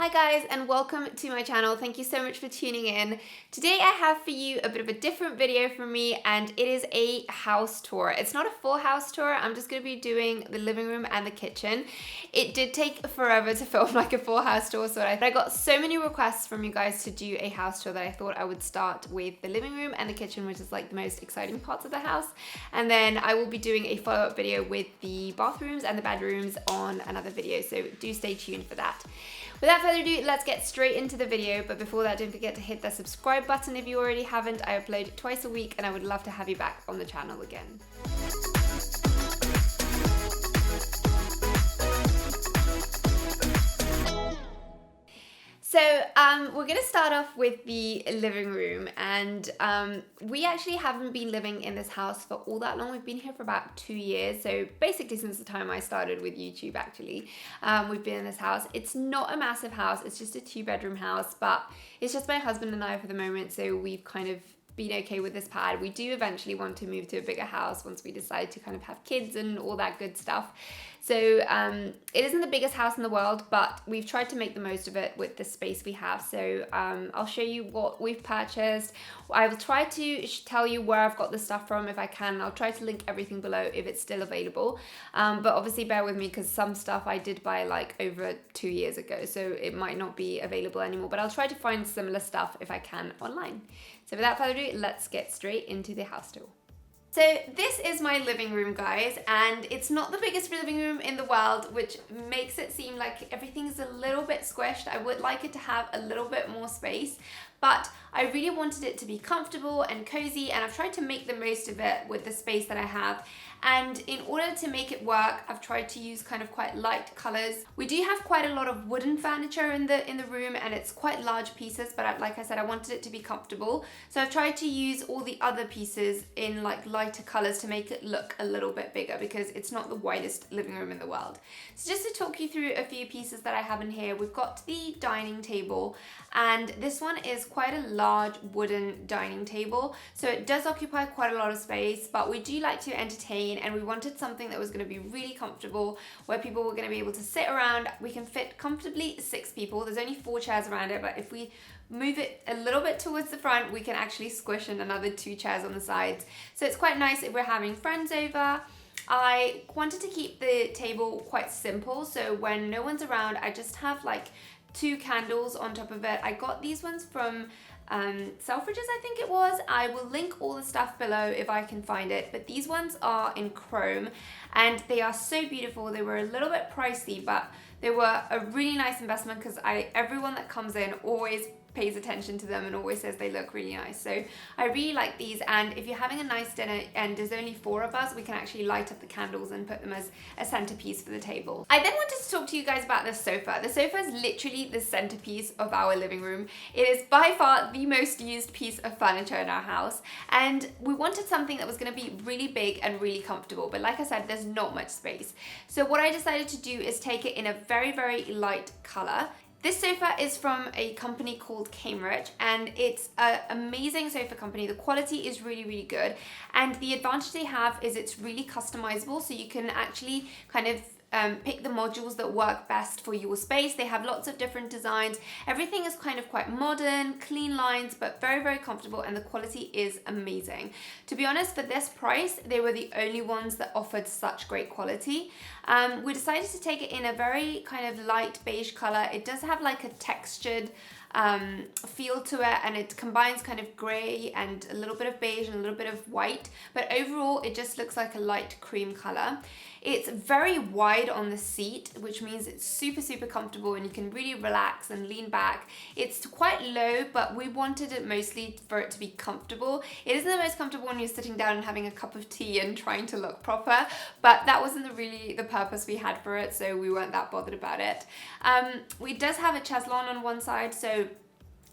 Hi guys and welcome to my channel. Thank you so much for tuning in. Today I have for you a bit of a different video from me and it is a house tour. It's not a full house tour, I'm just going to be doing the living room and the kitchen. It did take forever to film like a full house tour, so I got so many requests from you guys to do a house tour that I thought I would start with the living room and the kitchen, which is like the most exciting parts of the house. And then I will be doing a follow-up video with the bathrooms and the bedrooms on another video, so do stay tuned for that. Without further ado, let's get straight into the video, but before that, don't forget to hit that subscribe button if you already haven't. I upload twice a week and I would love to have you back on the channel again. So we're going to start off with the living room, and we actually haven't been living in this house for all that long. We've been here for about 2 years, so basically since the time I started with YouTube actually, we've been in this house. It's not a massive house, it's just a 2-bedroom house, but it's just my husband and I for the moment, so we've kind of been okay with this pad. We do eventually want to move to a bigger house once we decide to kind of have kids and all that good stuff. So it isn't the biggest house in the world, but we've tried to make the most of it with the space we have. So I'll show you what we've purchased. I will try to tell you where I've got the stuff from if I can. I'll try to link everything below if it's still available. But obviously bear with me because some stuff I did buy like over 2 years ago, so it might not be available anymore, but I'll try to find similar stuff if I can online. So without further ado, let's get straight into the house tour. So this is my living room, guys, and it's not the biggest living room in the world, which makes it seem like everything's a little bit squished. I would like it to have a little bit more space, but I really wanted it to be comfortable and cozy, and I've tried to make the most of it with the space that I have. And in order to make it work, I've tried to use kind of quite light colors. We do have quite a lot of wooden furniture in the room, and it's quite large pieces, but like I said, I wanted it to be comfortable. So I've tried to use all the other pieces in like lighter colors to make it look a little bit bigger because it's not the widest living room in the world. So just to talk you through a few pieces that I have in here, we've got the dining table, and this one is quite a large wooden dining table. So it does occupy quite a lot of space, but we do like to entertain, and we wanted something that was going to be really comfortable where people were going to be able to sit around. We can fit comfortably 6 people. There's only 4 chairs around it, but if we move it a little bit towards the front, we can actually squish in another 2 chairs on the sides. So it's quite nice if we're having friends over. I wanted to keep the table quite simple, so when no one's around, I just have like 2 candles on top of it. I got these ones from Selfridges, I think it was. I will link all the stuff below if I can find it, but these ones are in chrome and they are so beautiful. They were a little bit pricey, but they were a really nice investment because everyone that comes in always pays attention to them and always says they look really nice. So I really like these, and if you're having a nice dinner and there's only 4 of us, we can actually light up the candles and put them as a centerpiece for the table. I then wanted to talk to you guys about the sofa. The sofa is literally the centerpiece of our living room. It is by far the most used piece of furniture in our house, and we wanted something that was going to be really big and really comfortable, but like I said, there's not much space. So what I decided to do is take it in a very, very light color. This sofa is from a company called Cambridge, and it's an amazing sofa company. The quality is really, really good, and the advantage they have is it's really customizable, so you can actually kind of pick the modules that work best for your space. They have lots of different designs. Everything is kind of quite modern, clean lines, but very, very comfortable, and the quality is amazing. To be honest, for this price, they were the only ones that offered such great quality. We decided to take it in a very kind of light beige color. It does have like a textured feel to it, and it combines kind of grey and a little bit of beige and a little bit of white, but overall it just looks like a light cream color. It's very wide on the seat, which means it's super, super comfortable and you can really relax and lean back. It's quite low, but we wanted it mostly for it to be comfortable. It isn't the most comfortable when you're sitting down and having a cup of tea and trying to look proper, but that wasn't really the purpose we had for it, so we weren't that bothered about it. It does have a chaiselon on one side, so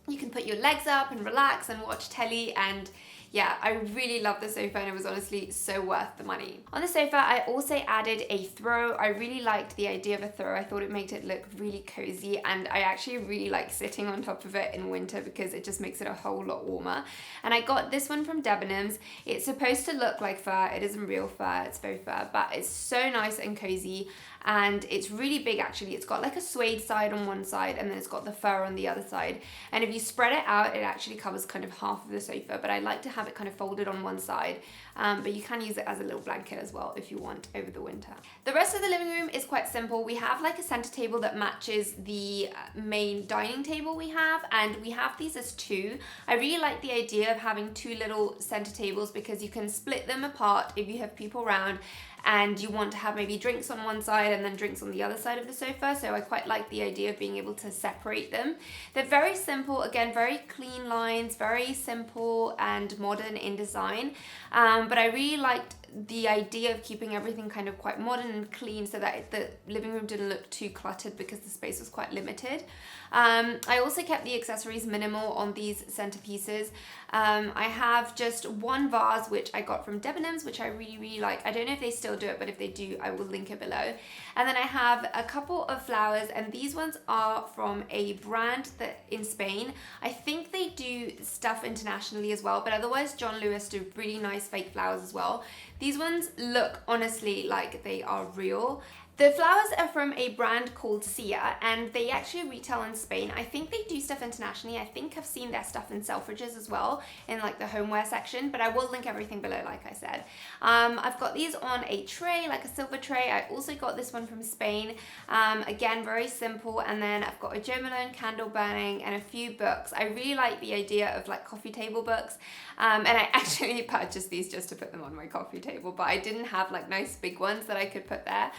you can put your legs up and relax and watch telly, and yeah, I really love the sofa and it was honestly so worth the money. On the sofa, I also added a throw. I really liked the idea of a throw. I thought it made it look really cozy, and I actually really like sitting on top of it in winter because it just makes it a whole lot warmer. And I got this one from Debenhams. It's supposed to look like fur. It isn't real fur, it's faux fur, but it's so nice and cozy. And it's really big actually. It's got like a suede side on one side and then it's got the fur on the other side. And if you spread it out, it actually covers kind of half of the sofa, but I like to have it kind of folded on one side. But you can use it as a little blanket as well if you want over the winter. The rest of the living room is quite simple. We have like a center table that matches the main dining table we have, and we have these as two. I really like the idea of having two little center tables because you can split them apart if you have people around and you want to have maybe drinks on one side and then drinks on the other side of the sofa. So I quite like the idea of being able to separate them. They're very simple, again, very clean lines, very simple and modern in design. But I really liked the idea of keeping everything kind of quite modern and clean so that the living room didn't look too cluttered because the space was quite limited. I also kept the accessories minimal on these centerpieces. I have just one vase which I got from Debenhams, which I really like. I don't know if they still do it, but if they do, I will link it below. And then I have a couple of flowers, and these ones are from a brand that in Spain. I think they do stuff internationally as well, but otherwise John Lewis do really nice fake flowers as well. These ones look honestly like they are real. The flowers are from a brand called Sia, and they actually retail in Spain. I think they do stuff internationally. I think I've seen their stuff in Selfridges as well, in like the homeware section, but I will link everything below, like I said. I've got these on a tray, like a silver tray. I also got this one from Spain. Again, very simple. And then I've got a Jo Malone candle burning and a few books. I really like the idea of like coffee table books. And I actually purchased these just to put them on my coffee table, but I didn't have like nice big ones that I could put there.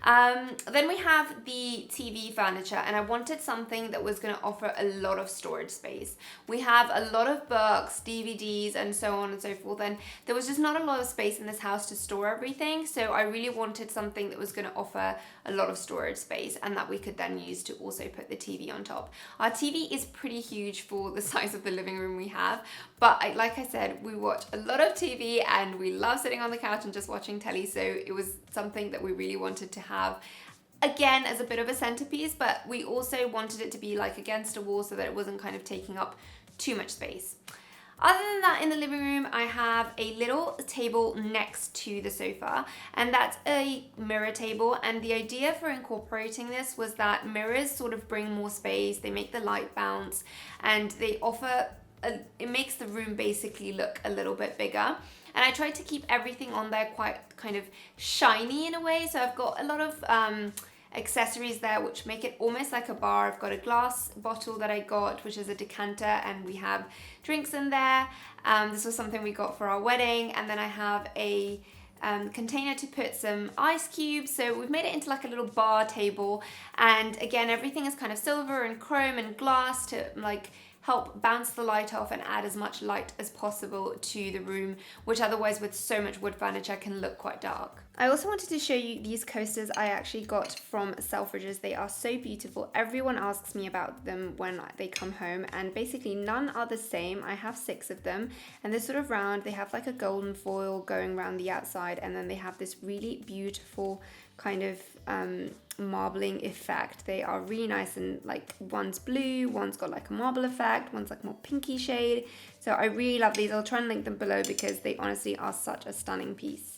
Then we have the TV furniture, and I wanted something that was going to offer a lot of storage space. We have a lot of books, DVDs, and so on and so forth, and there was just not a lot of space in this house to store everything, so I really wanted something that was going to offer a lot of storage space and that we could then use to also put the TV on top. Our TV is pretty huge for the size of the living room we have, but like I said, we watch a lot of TV and we love sitting on the couch and just watching telly, so it was something that we really wanted to have again as a bit of a centerpiece, but we also wanted it to be like against a wall so that it wasn't kind of taking up too much space. Other than that, in the living room, I have a little table next to the sofa, and that's a mirror table. And the idea for incorporating this was that mirrors sort of bring more space, they make the light bounce, and they offer, it makes the room basically look a little bit bigger. And I tried to keep everything on there quite kind of shiny in a way. So I've got a lot of accessories there which make it almost like a bar. I've got a glass bottle that I got, which is a decanter, and we have drinks in there. This was something we got for our wedding. And then I have a container to put some ice cubes. So we've made it into like a little bar table. And again, everything is kind of silver and chrome and glass to like help bounce the light off and add as much light as possible to the room, which otherwise with so much wood furniture can look quite dark. I also wanted to show you these coasters I actually got from Selfridges. They are so beautiful. Everyone asks me about them when they come home, and basically none are the same. I have 6 of them, and they're sort of round. They have like a golden foil going around the outside, and then they have this really beautiful kind of marbling effect. They are really nice, and like one's blue, one's got like a marble effect, one's like more pinky shade. So I really love these. I'll try and link them below because they honestly are such a stunning piece.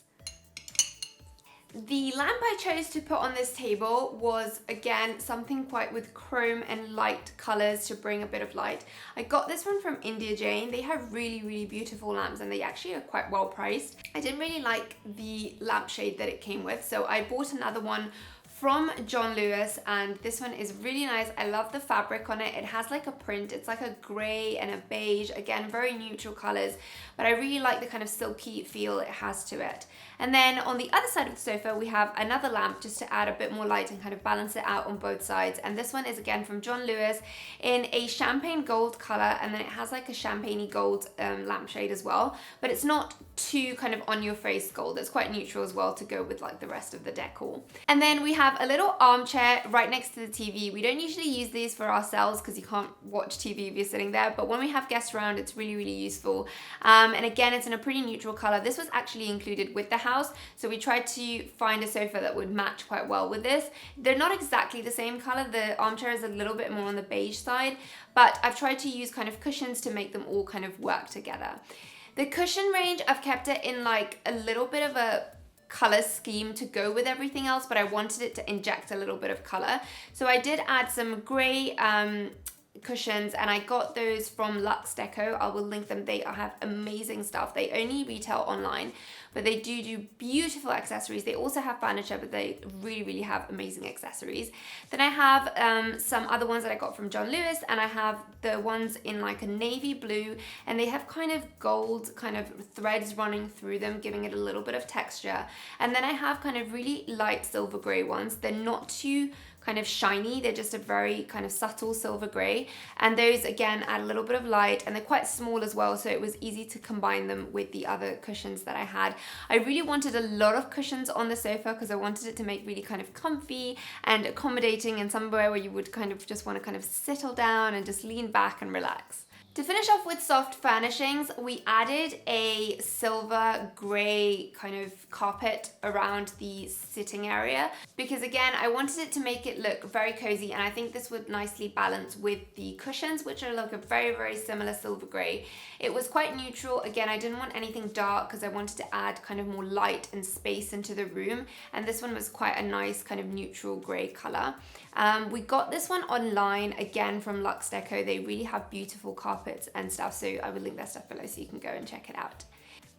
The lamp I chose to put on this table was, again, something quite with chrome and light colours to bring a bit of light. I got this one from India Jane. They have really beautiful lamps, and they actually are quite well priced. I didn't really like the lampshade that it came with, so I bought another one from John Lewis, and this one is really nice. I love the fabric on it. It has like a print. It's like a grey and a beige, again, very neutral colours, but I really like the kind of silky feel it has to it. And then on the other side of the sofa, we have another lamp just to add a bit more light and kind of balance it out on both sides. And this one is again from John Lewis in a champagne gold colour, and then it has like a champagne-y gold lampshade as well, but it's not too kind of on your face gold. It's quite neutral as well to go with like the rest of the decor. And then we have have a little armchair right next to the TV. We don't usually use these for ourselves because you can't watch TV if you're sitting there, but when we have guests around, it's really, really useful. And again, it's in a pretty neutral color. This was actually included with the house, so we tried to find a sofa that would match quite well with this. They're not exactly the same color. The armchair is a little bit more on the beige side, but I've tried to use kind of cushions to make them all kind of work together. The cushion range, I've kept it in like a little bit of a color scheme to go with everything else, but I wanted it to inject a little bit of color. So I did add some gray cushions, and I got those from Luxe Deco. I will link them. They have amazing stuff. They only retail online, but they do beautiful accessories. They also have furniture, but they really, really have amazing accessories. Then I have some other ones that I got from John Lewis, and I have the ones in like a navy blue, and they have kind of gold kind of threads running through them, giving it a little bit of texture. And then I have kind of really light silver gray ones. They're not too kind of shiny, they're just a very kind of subtle silver gray, and those again add a little bit of light, and they're quite small as well, so it was easy to combine them with the other cushions that I had. I really wanted a lot of cushions on the sofa because I wanted it to make really kind of comfy and accommodating, and somewhere where you would kind of just want to kind of settle down and just lean back and relax. To finish off with soft furnishings, we added a silver grey kind of carpet around the sitting area because again, I wanted it to make it look very cozy, and I think this would nicely balance with the cushions, which are like a very, very similar silver grey. It was quite neutral. Again, I didn't want anything dark because I wanted to add kind of more light and space into the room, and this one was quite a nice kind of neutral grey colour. We got this one online, again from Luxe Deco. They really have beautiful carpets and stuff, so I will link their stuff below so you can go and check it out.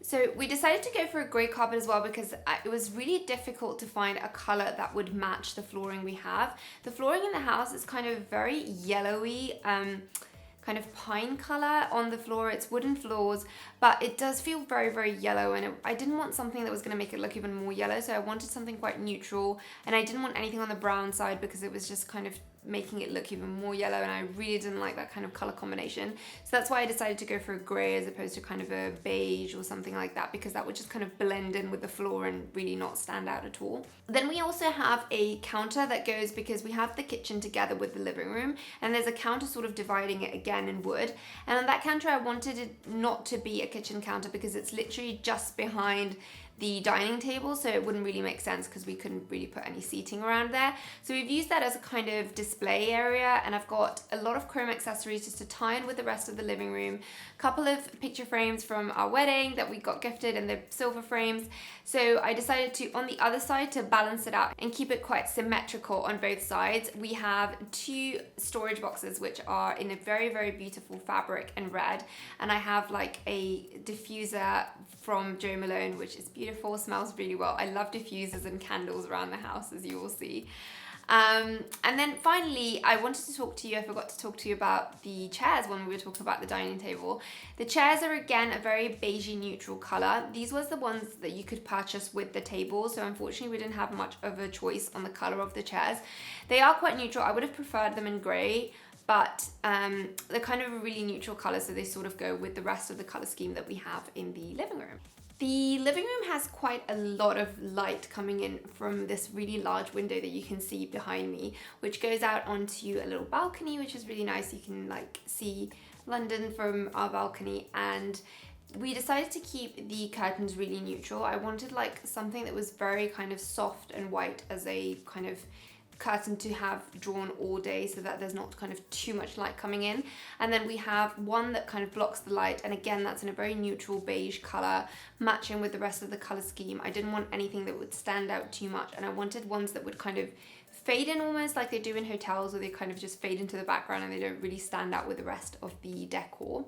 So we decided to go for a grey carpet as well because it was really difficult to find a colour that would match the flooring we have. The flooring in the house is kind of very yellowy, kind of pine colour on the floor. It's wooden floors, but it does feel very, very yellow, and I didn't want something that was going to make it look even more yellow, so I wanted something quite neutral, and I didn't want anything on the brown side because it was just kind of making it look even more yellow, and I really didn't like that kind of color combination. So that's why I decided to go for a gray as opposed to kind of a beige or something like that, because that would just kind of blend in with the floor and really not stand out at all. Then we also have a counter that goes, because we have the kitchen together with the living room, and there's a counter sort of dividing it again in wood. And on that counter I wanted it not to be a kitchen counter because it's literally just behind the dining table, so it wouldn't really make sense because we couldn't really put any seating around there. So we've used that as a kind of display area, and I've got a lot of chrome accessories just to tie in with the rest of the living room. A couple of picture frames from our wedding that we got gifted, and they're silver frames. So I decided to, on the other side, to balance it out and keep it quite symmetrical on both sides. We have two storage boxes which are in a very, very beautiful fabric and red, and I have like a diffuser from Jo Malone which is beautiful, smells really well. I love diffusers and candles around the house, as you will see. And then finally, I wanted to talk to you, I forgot to talk to you about the chairs when we were talking about the dining table. The chairs are again a very beigey neutral colour. These was the ones that you could purchase with the table, so unfortunately we didn't have much of a choice on the colour of the chairs. They are quite neutral. I would have preferred them in grey, but they're kind of a really neutral colour, so they sort of go with the rest of the colour scheme that we have in the living room. The living room has quite a lot of light coming in from this really large window that you can see behind me, which goes out onto a little balcony, which is really nice. You can like see London from our balcony, and we decided to keep the curtains really neutral. I wanted like something that was very kind of soft and white as a kind of curtain to have drawn all day so that there's not kind of too much light coming in. And then we have one that kind of blocks the light, and again that's in a very neutral beige color, matching with the rest of the color scheme. I didn't want anything that would stand out too much, and I wanted ones that would kind of fade in almost like they do in hotels, where they kind of just fade into the background and they don't really stand out with the rest of the decor.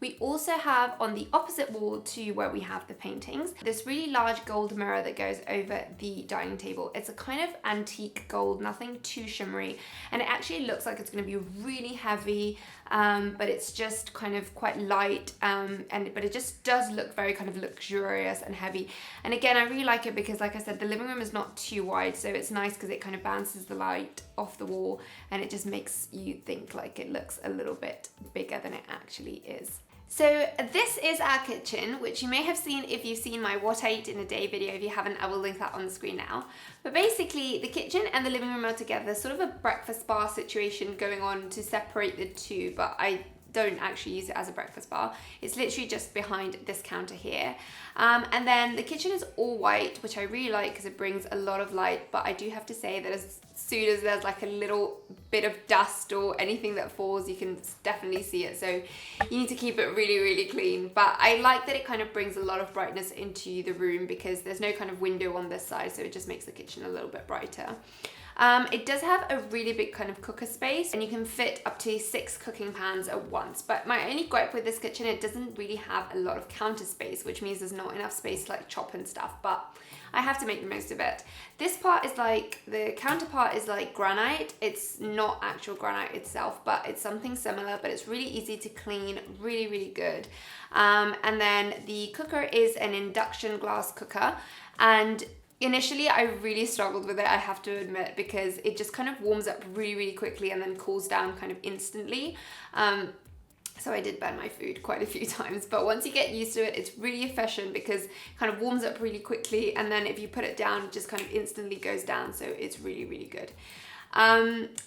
We also have on the opposite wall to where we have the paintings, this really large gold mirror that goes over the dining table. It's a kind of antique gold, nothing too shimmery, and it actually looks like it's going to be really heavy, but it's just kind of quite light, but it just does look very kind of luxurious and heavy. And again, I really like it because, like I said, the living room is not too wide, so it's nice because it kind of bounces the light off the wall, and it just makes you think like it looks a little bit bigger than it actually is. So this is our kitchen, which you may have seen if you've seen my What I Eat in a Day video. If you haven't, I will link that on the screen now. But basically, the kitchen and the living room are together, sort of a breakfast bar situation going on to separate the two, but I don't actually use it as a breakfast bar. It's literally just behind this counter here. And then the kitchen is all white, which I really like because it brings a lot of light, but I do have to say that as soon as there's like a little bit of dust or anything that falls, you can definitely see it. So you need to keep it really, really clean. But I like that it kind of brings a lot of brightness into the room because there's no kind of window on this side, so it just makes the kitchen a little bit brighter. It does have a really big kind of cooker space and you can fit up to 6 cooking pans at once. But my only gripe with this kitchen, it doesn't really have a lot of counter space, which means there's not enough space to like chop and stuff, but I have to make the most of it. This part is like, the counter part is like granite. It's not actual granite itself, but it's something similar, but it's really easy to clean, really, really good. And then the cooker is an induction glass cooker, and initially, I really struggled with it, I have to admit, because it just kind of warms up really, really quickly and then cools down kind of instantly. So I did burn my food quite a few times, but once you get used to it, it's really efficient because it kind of warms up really quickly, and then if you put it down, it just kind of instantly goes down, so it's really, really good.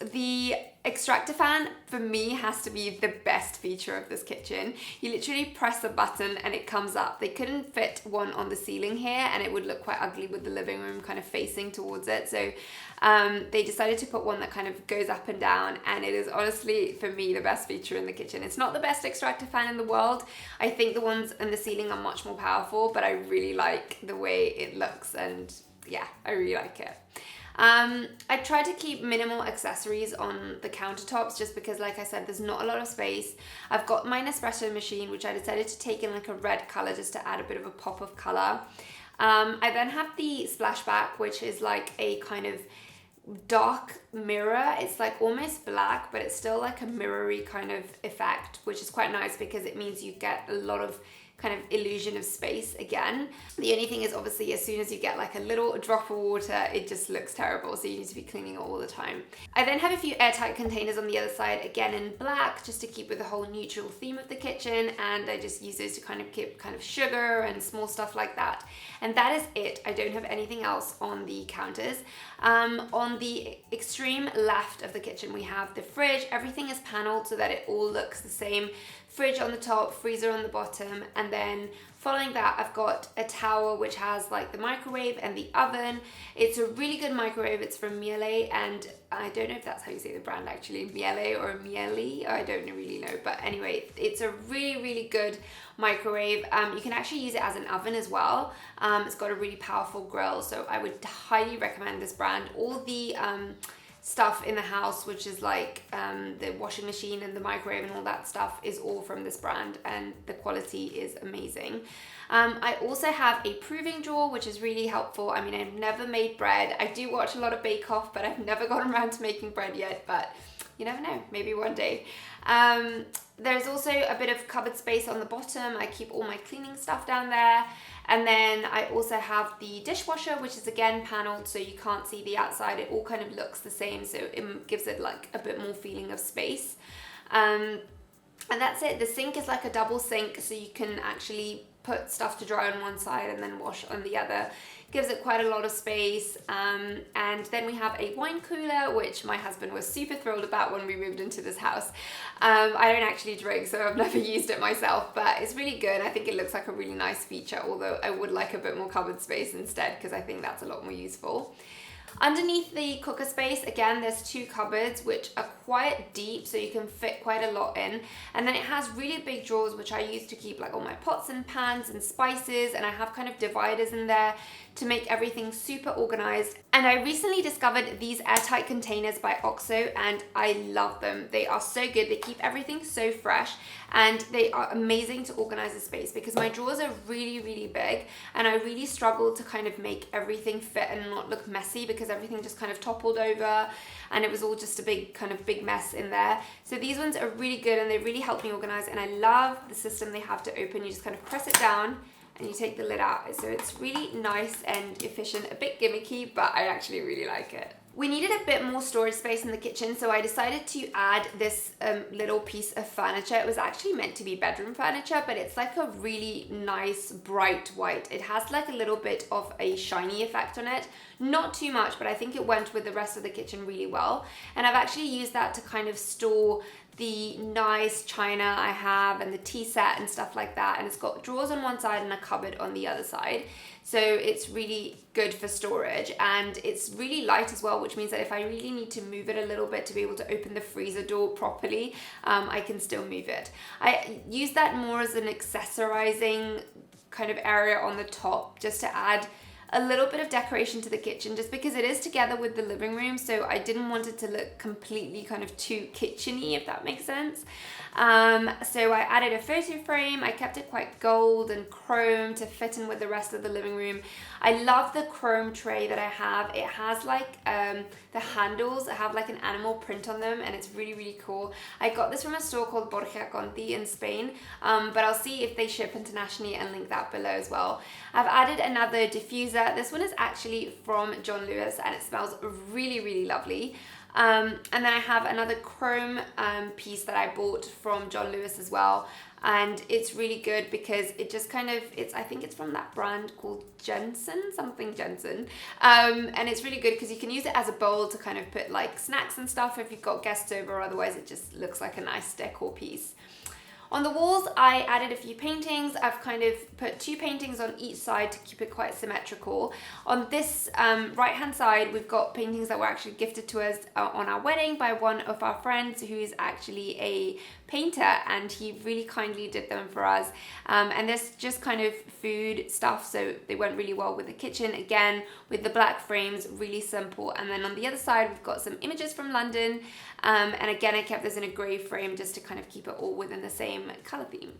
The extractor fan for me has to be the best feature of this kitchen. You literally press a button and it comes up. They couldn't fit one on the ceiling here and it would look quite ugly with the living room kind of facing towards it. So they decided to put one that kind of goes up and down, and it is honestly for me the best feature in the kitchen. It's not the best extractor fan in the world. I think the ones in the ceiling are much more powerful, but I really like the way it looks, and yeah, I really like it. I try to keep minimal accessories on the countertops just because, like I said, there's not a lot of space. I've got my Nespresso machine, which I decided to take in like a red color just to add a bit of a pop of color. I then have the splashback, which is like a kind of dark mirror. It's like almost black, but it's still like a mirrory kind of effect, which is quite nice because it means you get a lot of kind of illusion of space again. The only thing is, obviously, as soon as you get like a little drop of water, it just looks terrible, so you need to be cleaning it all the time. I then have a few airtight containers on the other side, again in black, just to keep with the whole neutral theme of the kitchen, and I just use those to kind of keep kind of sugar and small stuff like that. And that is it. I don't have anything else on the counters. On the extreme left of the kitchen, we have the fridge. Everything is paneled so that it all looks the same. Fridge on the top, freezer on the bottom, and then following that I've got a tower which has like the microwave and the oven. It's a really good microwave. It's from Miele, and I don't know if that's how you say the brand actually, Miele or Miele, I don't really know, but anyway, it's a really, really good microwave. You can actually use it as an oven as well. It's got a really powerful grill, so I would highly recommend this brand. All the stuff in the house, which is like the washing machine and the microwave and all that stuff, is all from this brand, and the quality is amazing. I also have a proving drawer, which is really helpful. I mean, I've never made bread. I do watch a lot of Bake Off, but I've never gotten around to making bread yet, but you never know, maybe one day. There's also a bit of cupboard space on the bottom. I keep all my cleaning stuff down there. And then I also have the dishwasher, which is again paneled, so you can't see the outside. It all kind of looks the same, so it gives it like a bit more feeling of space. And that's it. The sink is like a double sink, so you can actually put stuff to dry on one side and then wash on the other. Gives it quite a lot of space. And then we have a wine cooler, which my husband was super thrilled about when we moved into this house. I don't actually drink, so I've never used it myself, but it's really good. I think it looks like a really nice feature, although I would like a bit more cupboard space instead, because I think that's a lot more useful. Underneath the cooker space, again, there's 2 cupboards which are quite deep, so you can fit quite a lot in. And then it has really big drawers, which I use to keep like all my pots and pans and spices, and I have kind of dividers in there to make everything super organized. And I recently discovered these airtight containers by OXO, and I love them. They are so good. They keep everything so fresh, and they are amazing to organize the space because my drawers are really, really big, and I really struggle to kind of make everything fit and not look messy because everything just kind of toppled over and it was all just a big mess in there. So these ones are really good and they really help me organize, and I love the system they have to open. You just kind of press it down and you take the lid out. So it's really nice and efficient, a bit gimmicky, but I actually really like it. We needed a bit more storage space in the kitchen, so I decided to add this little piece of furniture. It was actually meant to be bedroom furniture, but it's like a really nice bright white. It has like a little bit of a shiny effect on it. Not too much, but I think it went with the rest of the kitchen really well. And I've actually used that to kind of store the nice china I have and the tea set and stuff like that. And it's got drawers on one side and a cupboard on the other side. So it's really good for storage, and it's really light as well, which means that if I really need to move it a little bit to be able to open the freezer door properly, I can still move it. I use that more as an accessorizing kind of area on the top, just to add a little bit of decoration to the kitchen, just because it is together with the living room, so I didn't want it to look completely kind of too kitcheny, if that makes sense. So I added a photo frame. I kept it quite gold and chrome to fit in with the rest of the living room. I love the chrome tray that I have. It has like the handles have like an animal print on them, and it's really, really cool. I got this from a store called Borja Conti in Spain, but I'll see if they ship internationally and link that below as well. I've added another diffuser. This one is actually from John Lewis, and it smells really, really lovely. And then I have another chrome piece that I bought from John Lewis as well, and it's really good because it just kind of, I think it's from that brand called Jensen, and it's really good because you can use it as a bowl to kind of put like snacks and stuff if you've got guests over, otherwise it just looks like a nice decor piece. On the walls, I added a few paintings. I've kind of put 2 paintings on each side to keep it quite symmetrical. On this right-hand side, we've got paintings that were actually gifted to us on our wedding by one of our friends who is actually a painter, and he really kindly did them for us. And there's just kind of food stuff, so they went really well with the kitchen. Again, with the black frames, really simple. And then on the other side, we've got some images from London. And again, I kept this in a grey frame just to kind of keep it all within the same colour theme.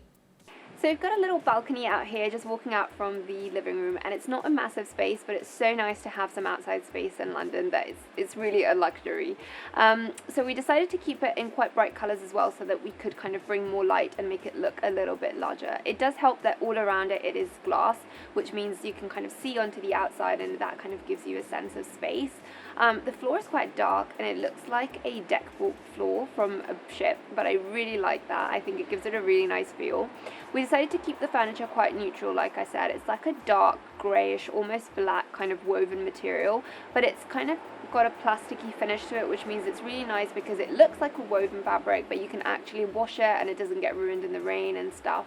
So we've got a little balcony out here, just walking out from the living room, and it's not a massive space, but it's so nice to have some outside space in London that it's really a luxury. So we decided to keep it in quite bright colours as well, so that we could kind of bring more light and make it look a little bit larger. It does help that all around it is glass, which means you can kind of see onto the outside, and that kind of gives you a sense of space. The floor is quite dark, and it looks like a deck floor from a ship, but I really like that. I think it gives it a really nice feel. We decided to keep the furniture quite neutral, like I said. It's like a dark greyish, almost black kind of woven material, but it's kind of got a plasticky finish to it, which means it's really nice because it looks like a woven fabric, but you can actually wash it and it doesn't get ruined in the rain and stuff.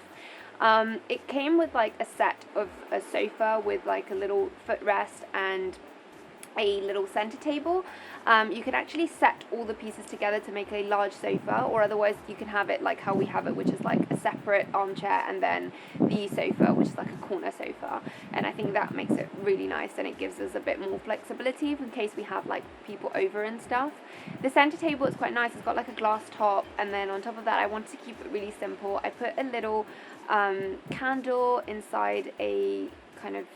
It came with like a set of a sofa with like a little footrest and a little center table. You can actually set all the pieces together to make a large sofa, or otherwise you can have it like how we have it, which is like a separate armchair and then the sofa, which is like a corner sofa. And I think that makes it really nice, and it gives us a bit more flexibility in case we have like people over and stuff. The center table is quite nice. It's got like a glass top, and then on top of that I wanted to keep it really simple. I put a little candle inside a kind of,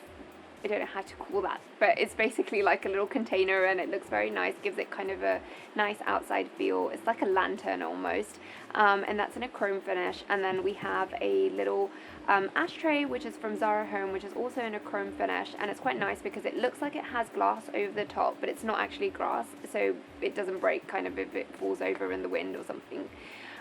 I don't know how to call that, but it's basically like a little container, and it looks very nice, gives it kind of a nice outside feel. It's like a lantern almost, and that's in a chrome finish. And then we have a little ashtray, which is from Zara Home, which is also in a chrome finish, and it's quite nice because it looks like it has glass over the top, but it's not actually glass, so it doesn't break kind of if it falls over in the wind or something.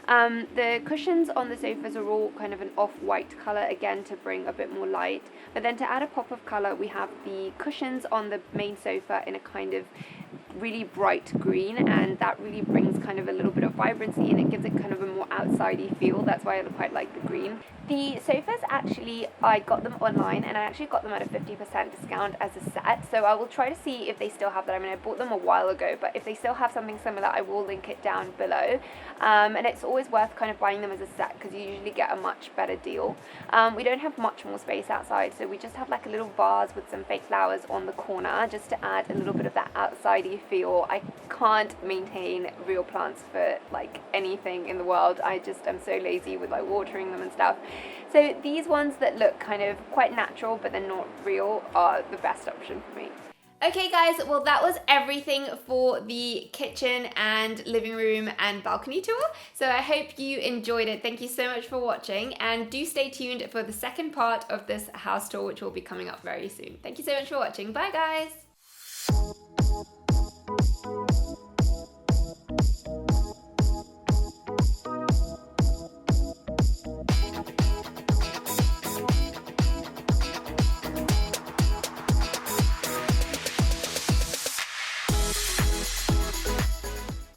The cushions on the sofas are all kind of an off-white colour, again to bring a bit more light, but then to add a pop of colour we have the cushions on the main sofa in a kind of really bright green, and that really brings kind of a little bit of vibrancy, and it gives it kind of a more outsidey feel. That's why I quite like the green. The sofas, actually I got them online, and I actually got them at a 50% discount as a set, so I will try to see if they still have that. I mean, I bought them a while ago, but if they still have something similar I will link it down below. And it's always worth kind of buying them as a set because you usually get a much better deal. We don't have much more space outside, so we just have like a little vase with some fake flowers on the corner just to add a little bit of that outsidey feel. I can't maintain real plants for like anything in the world. I just am so lazy with like watering them and stuff. So these ones that look kind of quite natural but they're not real are the best option for me. Okay guys, well that was everything for the kitchen and living room and balcony tour. So I hope you enjoyed it. Thank you so much for watching, and do stay tuned for the second part of this house tour, which will be coming up very soon. Thank you so much for watching. Bye guys.